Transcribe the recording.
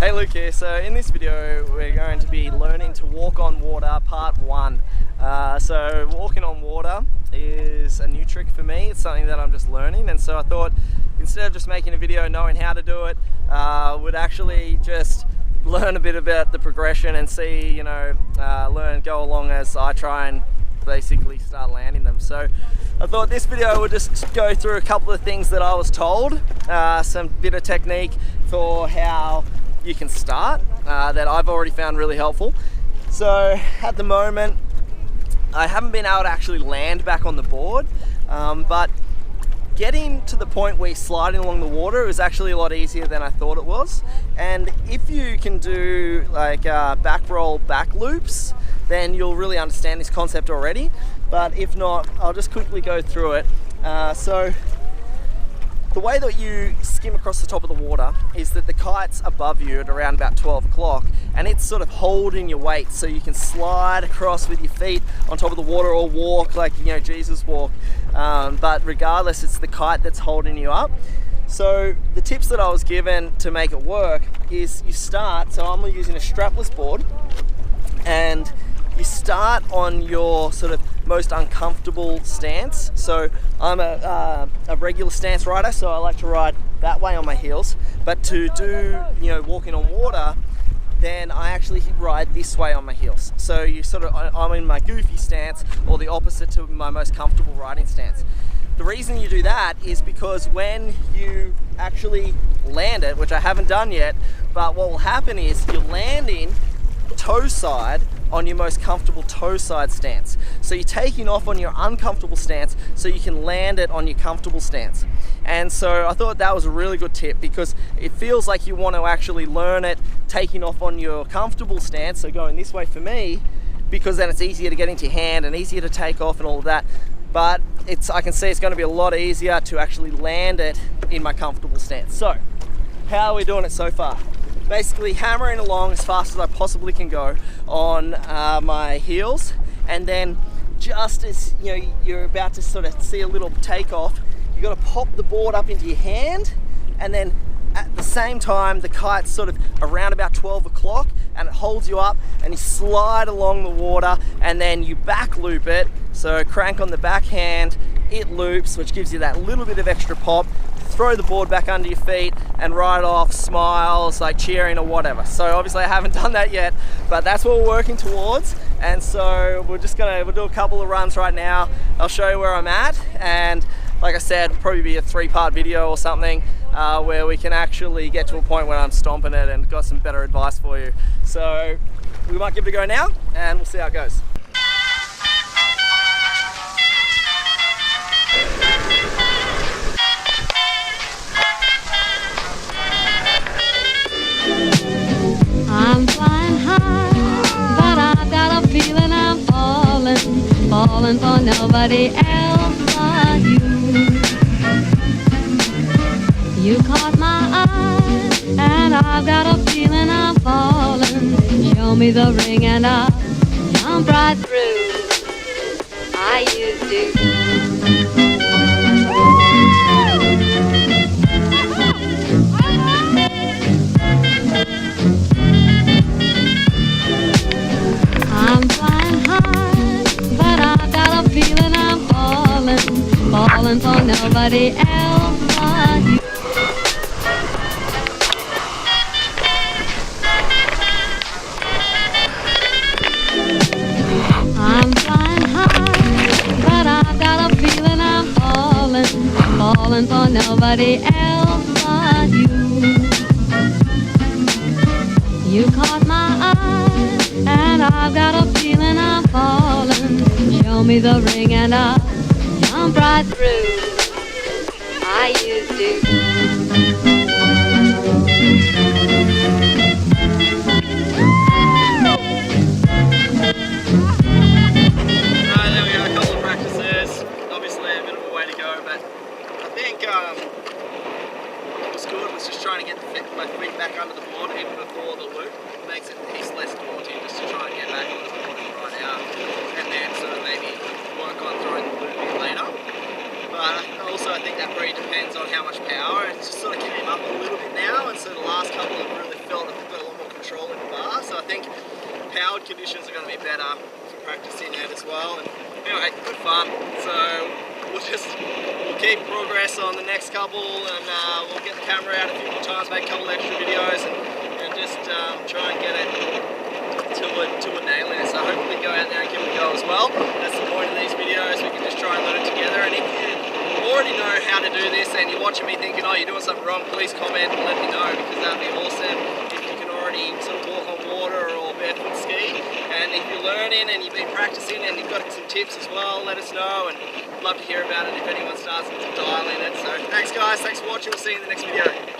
Hey, Luke here. So in this video we're going to be learning to walk on water part 1. So walking on water is a new trick for me. It's something that I'm just learning, and so I thought instead of just making a video knowing how to do it, would actually just learn a bit about the progression and see, go along as I try and basically start landing them. So I thought this video would just go through a couple of things that I was told, some bit of technique for how you can start that I've already found really helpful. So at the moment I haven't been able to actually land back on the board, but getting to the point where you're sliding along the water is actually a lot easier than I thought it was. And if you can do like back roll back loops, then you'll really understand this concept already. But if not, I'll just quickly go through it. So the way that you skim across the top of the water is that the kite's above you at around about 12 o'clock, and it's sort of holding your weight so you can slide across with your feet on top of the water, or walk like, Jesus walk. But regardless, it's the kite that's holding you up. So the tips that I was given to make it work is you start, so I'm using a strapless board, and you start on your sort of most uncomfortable stance. So I'm a regular stance rider, so I like to ride that way on my heels. But to do, walking on water, then I actually ride this way on my heels. So I'm in my goofy stance, or the opposite to my most comfortable riding stance. The reason you do that is because when you actually land it, which I haven't done yet, but what will happen is you're landing toe side on your most comfortable toe side stance. So you're taking off on your uncomfortable stance so you can land it on your comfortable stance. And so I thought that was a really good tip, because it feels like you want to actually learn it taking off on your comfortable stance, so going this way for me, because then it's easier to get into your hand and easier to take off and all of that. But I can see it's going to be a lot easier to actually land it in my comfortable stance. So how are we doing it so far? Basically hammering along as fast as I possibly can go on my heels, and then just as you're about to sort of see a little takeoff, you've got to pop the board up into your hand, and then at the same time the kite's sort of around about 12 o'clock and it holds you up, and you slide along the water, and then you back loop it. So crank on the backhand, it loops, which gives you that little bit of extra pop. Throw the board back under your feet and ride off, smiles, like cheering or whatever. So obviously I haven't done that yet, but that's what we're working towards. And so we'll do a couple of runs right now. I'll show you where I'm at, and like I said, it'll probably be a 3-part video or something, where we can actually get to a point where I'm stomping it and got some better advice for you. So we might give it a go now, and we'll see how it goes. I'm flying high, but I've got a feeling I'm falling for nobody else but you. You caught my eye, and I've got a feeling I'm falling. Show me the ring and I'll jump right through. I used to. I'm flying high, but I've got a feeling I'm falling for nobody else but you. I'm flying high, but I've got a feeling I'm falling for nobody else but you. You caught my eye, and I've got a feeling I'm falling. Show me the ring and I'll jump right through. I used to. There we go, a couple of practices. Obviously a bit of a way to go, but I think what was good was just trying to get my feet back under the board even before the loop. It makes it a piece less daunting just to try and get back on the board and ride out, and then sort of maybe work on throwing the loop in later. But also I think that really depends on how much power. It just sort of came up a little bit now, and so the last couple have really felt a bit powered conditions are going to be better for practicing it as well. And anyway, good fun. So we'll keep progress on the next couple, and we'll get the camera out a few more times, make a couple extra videos, and just try and get it to a nailing it. So hopefully go out there and give it a go as well. That's the point of these videos. We can just try and learn it together. And if you already know how to do this and you're watching me thinking, oh, you're doing something wrong, please comment and let me know, because that'd be awesome. If you can already sort of walk on water or barefoot ski, and if you're learning and you've been practicing and you've got some tips as well, let us know, and I'd love to hear about it if anyone starts dialing it. So thanks guys, thanks for watching, we'll see you in the next video.